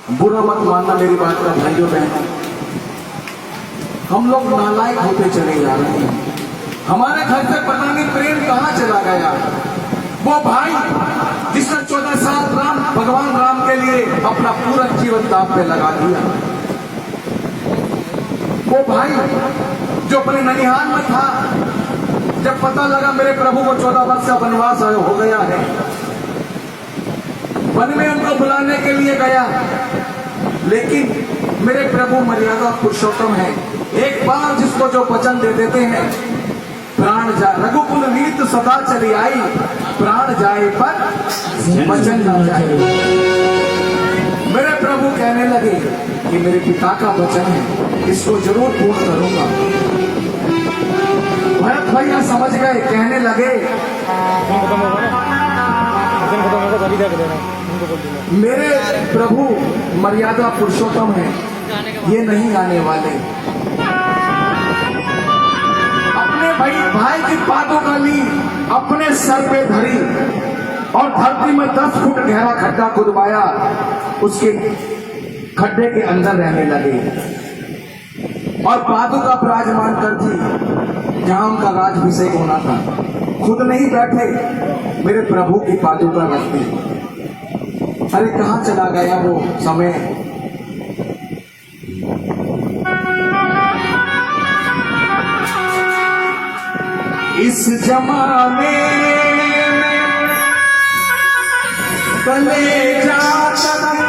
बुरा मत मानना मेरी बात का भाइयों बहनों, हम लोग नालायक होते चले जा रहे हैं। हमारे घर से पता नहीं प्रेम कहां चला गया। वो भाई जिसने 14 साल भगवान राम के लिए अपना पूरा जीवन दांव पे लगा दिया, वो भाई जो अपने ननिहाल में था, जब पता लगा मेरे प्रभु को 14 वर्ष का वनवास हो गया है, वन में उनको बुलाने के लिए गया, लेकिन मेरे प्रभु मर्यादा पुरुषोत्तम है। एक बार जिसको जो वचन दे देते हैं, प्राण जाए रघुकुल रीत सदा चली आई, प्राण जाए पर वचन न जाए। मेरे प्रभु कहने लगे कि मेरे पिता का वचन है, इसको जरूर पूर्ण करूंगा। भरत भैया समझ गए, कहने लगे मेरे प्रभु मर्यादा पुरुषोत्तम है, ये नहीं आने वाले। अपने भाई की पादुका ली, अपने सर पे धरी और धरती में 10 फुट गहरा खड्डा खुदवाया, उसके खड्डे के अंदर रहने लगे और पादुका विराजमान कर दी जहां उनका राजाभिषेक होना था। खुद नहीं बैठे, मेरे प्रभु की पादुका रख दी। अरे कहां चला गया वो समय। इस जमाने में कलेजा तक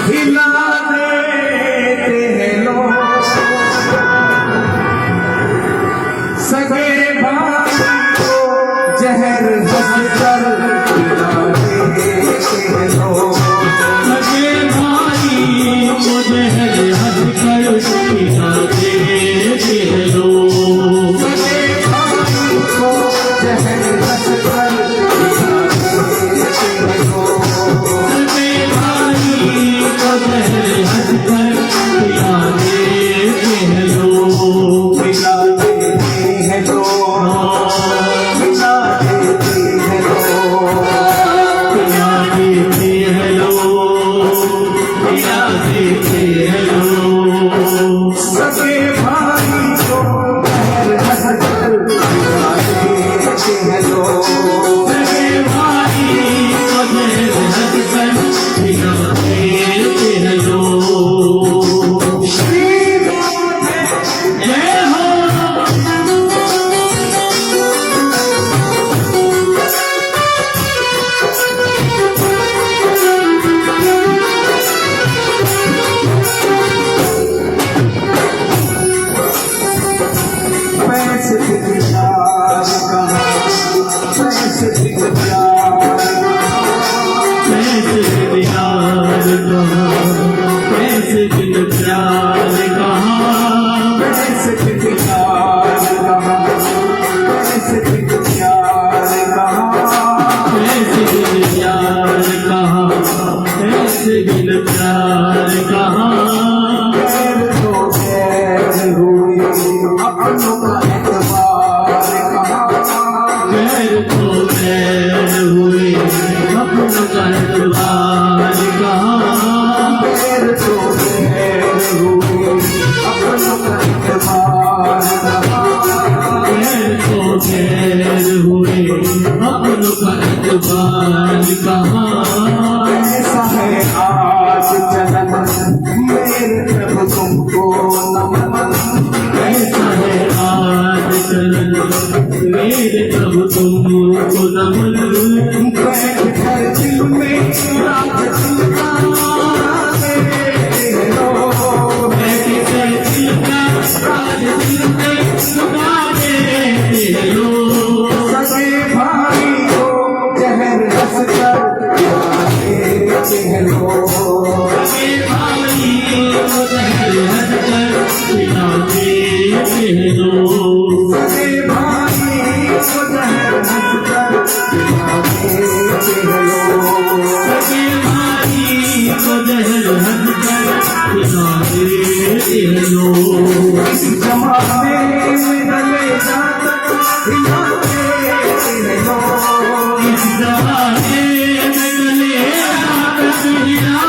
हिला देते हैं लोग, सगे भाई को जहर हंसकर पिला देते हैं लोग, सगे भाई को जहर हंसकर पिला देते हैं लोग, सगे भाई को जहर हंसकर पिला देते हैं लोग, सगे भाई को जहर हंसकर पिला देते हैं लोग, पिला देते हैं लोग, पिला देते हैं लोग, पिला देते हैं लोग, पिला देते हैं लोग, सगे भाई को जहर हंसकर पिला देते हैं लोग, सगे भाई को जहर हंसकर पिला देते हैं लोग। श्री राधे जय हो पैसे की प्यार कहाँ, पैसे की प्यार कैसे प्यार कहाँ, कैसे दिल प्यार कहाँ, पैसे की प्यार कहाँ, पैसे की प्यार कहाँ, कैसे दिल प्यार कहाँ, कैसे दिल प्यार कहाँ, गैर तो गैर हुई अपनों का एतबार कहाँ, गैर तो गैर हुए अपनों का एतबार कहाँ, गैर तो गैर हुई अपनों का एतबार कहाँ, गैर तो गैर हुए अपनों का एतबार कहाँ, ऐसा है आज चलन मेरे प्रभु तुमको नमन, ऐसा है आज चलन मेरे प्रभु तुमको नमन, बैठ कर दिल में राज चिंता देते लो, बैठ कर दिल का राज दिल में सुना देते लोग, सगे भाई को जहर हंसकर पिला देते हैं लोग, सगे भाई को जहर हंसकर पिला देते हैं लोग, सगे भाई को जहर हंसकर पिला देते हैं लोग, सगे भाई को जहर हंसकर पिला देते हैं लोग। इस जमाने में गले जाकर हिला देते हैं लोग, इस जमाने में गले हाथ हिला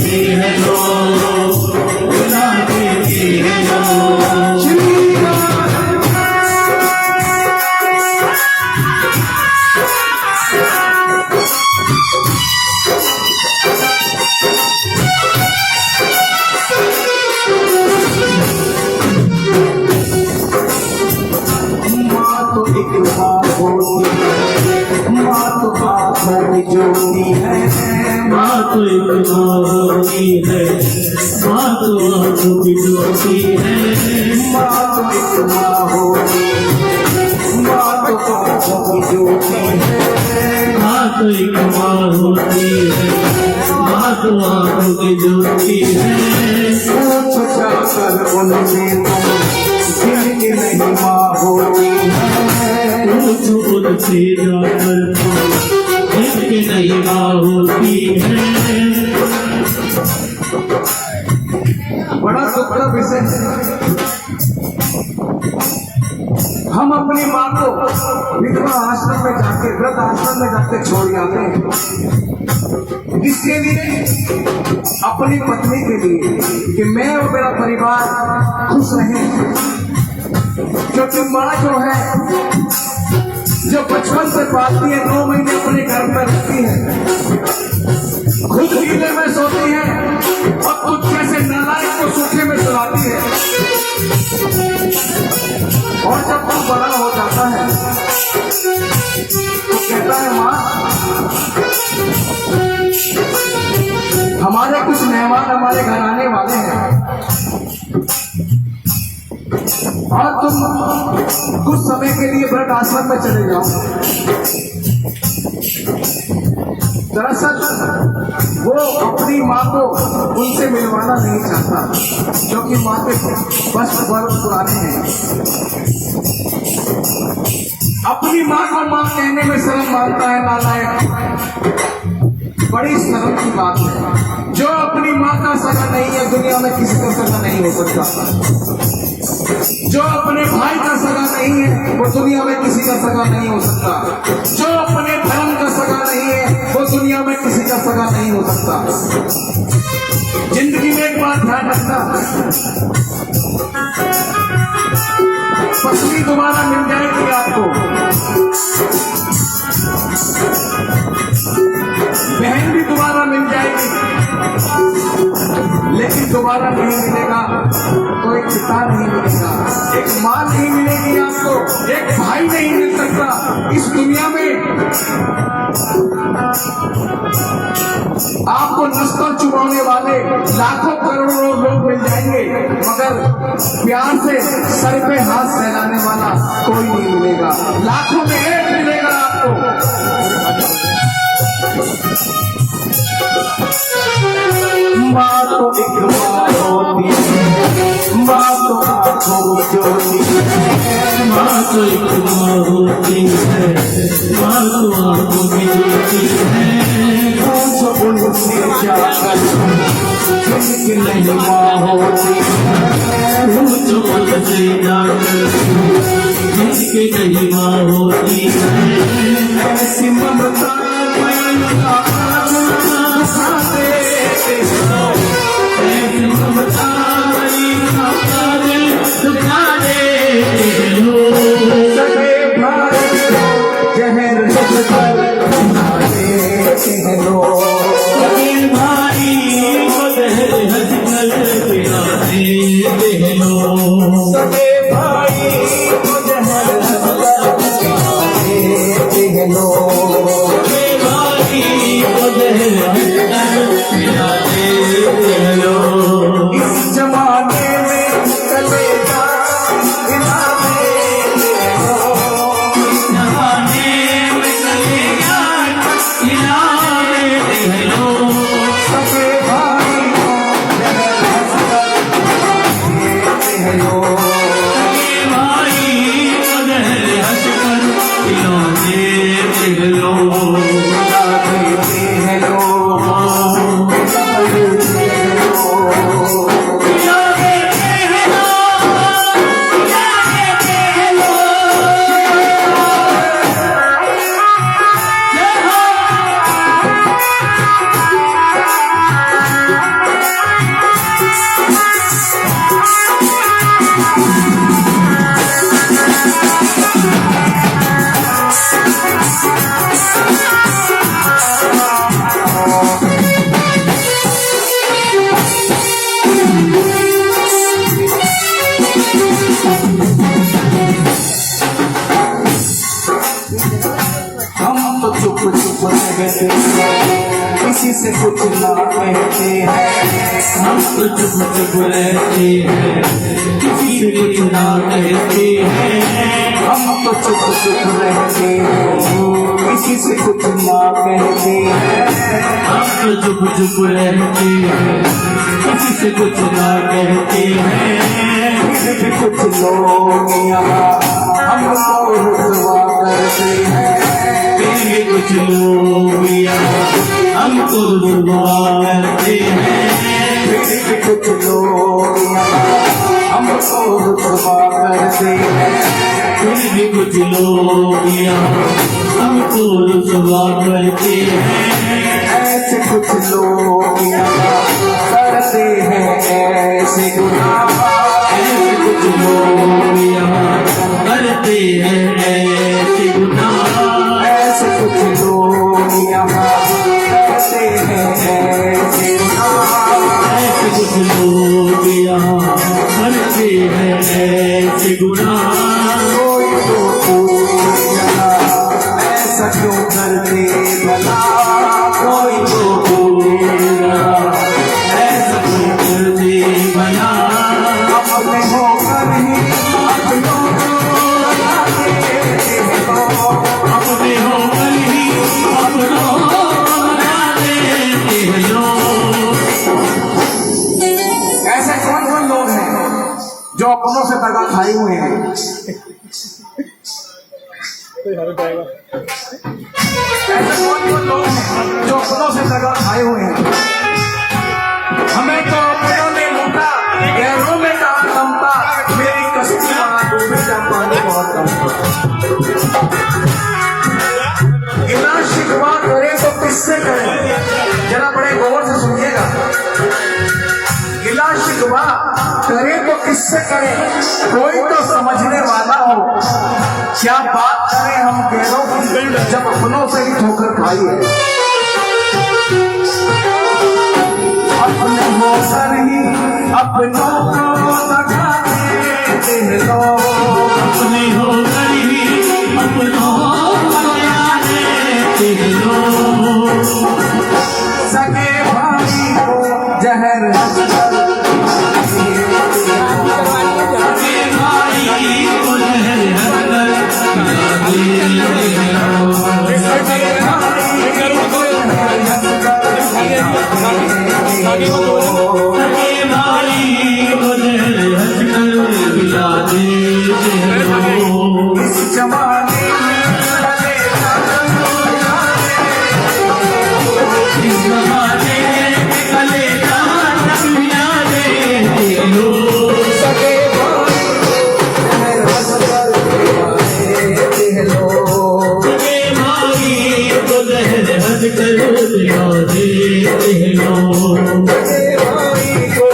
देती है जो रुला देती है जो ज्योति है माँ तो एक होती है, माँ तो आँखों की ज्योति है। माँ तो एक माँ होती माँ तो आँखों की ज्योति है। माँ तो एक माँ होती है, माँ तो आँखों की ज्योति है। पूछ जाकर उनसे तुम जिनकी नहीं माँ होती है। पूछ उनसे जाकर जिनकी नहीं माँ होती है। बड़ा दुख का विषय है। हम अपनी माँ को विधवा आश्रम में जाके वृद्ध आश्रम में जाके छोड़ आते हैं। किसके लिए? अपनी पत्नी के लिए, कि मैं और मेरा परिवार खुश रहे। क्योंकि माँ जो है, जो बचपन से पालती है, 9 महीने अपने घर पर रखती है, खुद गीले में सोती है और खुद जैसे नालायक को सूखे में सुलाती है। और जब वो बड़ा हो जाता है तो कहता है, माँ हमारे कुछ मेहमान हमारे घर आने वाले हैं और तुम कुछ समय के लिए वृद्ध आश्रम में चले जाओ। दरअसल वो अपनी माँ को उनसे मिलवाना नहीं चाहता, क्योंकि माँ के वस्त्र बहुत पुराने हैं। अपनी माँ को माँ कहने में शर्म मानता है नालायक। बड़ी शर्म की बात है। जो अपनी माँ का सगा नहीं है, दुनिया में किसी का सगा नहीं हो सकता। जो अपने भाई का सगा नहीं है, वो दुनिया में किसी का सगा नहीं हो सकता। जो अपने धर्म का सगा नहीं है, वो दुनिया में किसी का सगा नहीं हो सकता। जिंदगी में एक बात ध्यान रखना, पत्नी दोबारा मिल जाएगी आपको, बहन भी दोबारा मिल जाएगी, लेकिन दोबारा नहीं मिलेगा तो एक पिता नहीं मिलेगा, एक माँ नहीं मिलेगी आपको, एक भाई नहीं मिल सकता। इस दुनिया में आपको नस्ल चुराने वाले लाखों करोड़ों लोग मिल जाएंगे, मगर प्यार से सर पे हाथ फैलाने वाला कोई नहीं मिलेगा। लाखों में एक मिलेगा आपको। माँ तो एक माँ होती है, माँ तो आँखों की ज्योति है। माँ तो एक माँ होती है, माँ तो आँखों की ज्योति है। पूछ उनसे जाकर जिनकी नहीं माँ होती है। पूछ उनसे जाकर जिनकी नहीं माँ होती है। ऐसी ममता ऐसी ममता दुखा देते हो। सगे भाई को जहर पर बना देते हैं लोग। सगे भाई को जहर हंसकर पिला देते हैं लोग। सगे भाई को जहर पर बना देते हैं लोग। सगे भाई को जहर हंसकर पिला देते हैं लोग। इस जमाने में कलेजा हिला देते हो। इस जमाने में कलेजा हिला देते हैं लोग। सगे भाई को जहर हंसकर देते हैं लोग। सगे भाई को जहर हंसकर पिला देते हैं लोग। पिला देते हैं लोग। पिला देते हैं लोग। पिला देते हैं लोग। पिला देते हैं लोग। जय हो। चुप चुप रहते हैं, किसी से कुछ ना कहते हैं। हम तो चुप चुप रहते हैं, किसी से कुछ ना कहते हैं। हम तो चुप चुप रहते हैं, किसी से कुछ ना कहते हैं। हम तो चुप चुप रहते हैं, किसी से कुछ ना कहते हैं। फिर भी कुछ लोग यहाँ हमको रुसवा करते हैं। फिर भी कुछ लोग यहाँ हमको रुसवा करते हैं। फिर भी कुछ लोग यहाँ हमको रुसवा करते हैं। फिर भी कुछ लोग यहाँ हमको रुसवा करते हैं। ऐसे कुछ लोग यहाँ करते हैं ऐसे गुनाह। ऐसे कुछ लोग यहाँ करते हैं ऐसे गुनाह। ऐसे कुछ लोग यहाँ करते हैं ऐसे गुनाह। ऐसे कुछ लोग यहाँ करते हैं ऐसे गुनाह। कोई तो पूछना ऐसा क्यों करते भला। कोई तो पूछेगा ऐसा क्यों करते भला। अपने होकर ही अपनों को लगाते हो। अपने होकर ही अपनों को बना देते हैं लोग। ऐसे कौन कौन लोग हैं जो अपनों से दगा खाए हुए हैं। ऐसे कौन कौन लोग हैं जो अपनों से दगा खाए हुए हैं। हमें तो अपनों ने लूटा, गैरों में कहा क्षमता। मेरी कश्ती वहां डूबे जब पानी बहुत कम था। गिला शिकवा करे तो किससे करे, जरा बड़े गौर से सुनिएगा। गिला शिकवा करे तो किससे करे, कोई तो समझने वाला हो। क्या बात करें हम गैरों की, जब अपनों से ही ठोकर खाई है। अपने होकर ही अपनों को दगा देते हैं लोग। अपने होकर ही अपनों को बना देते हैं लोग। सगे भाई को जहर हंसकर सगे भाई को जहर हंसकर खिला देते हैं लोग। सगे भाई को जहर हंसकर सगे भाई को जहर हंसकर खिला देते हैं लोग। इस जमाने में भले इस जमाने में कले का मिला देते हैं लोग। सगे भाई जहर हंसकर देते हैं लोग। सगे भाई को जहर हंसकर खिला देते हैं लोग। सगे भाई को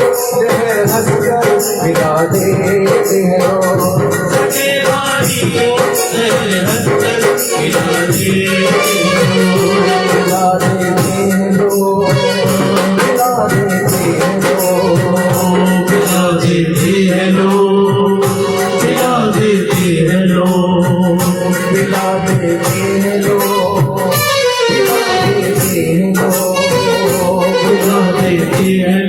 जहर हंसकर मिला देते हैं लोग। सगे भाई को जहर हंसकर खिला देते हैं लोग। मिला देते हैं लोग। मिला देते हैं लोग। खिला देते हैं लोग। खिला देते हैं लोग। मिला देते हैं लोग। मिला देते हैं लोग। खिला देते हैं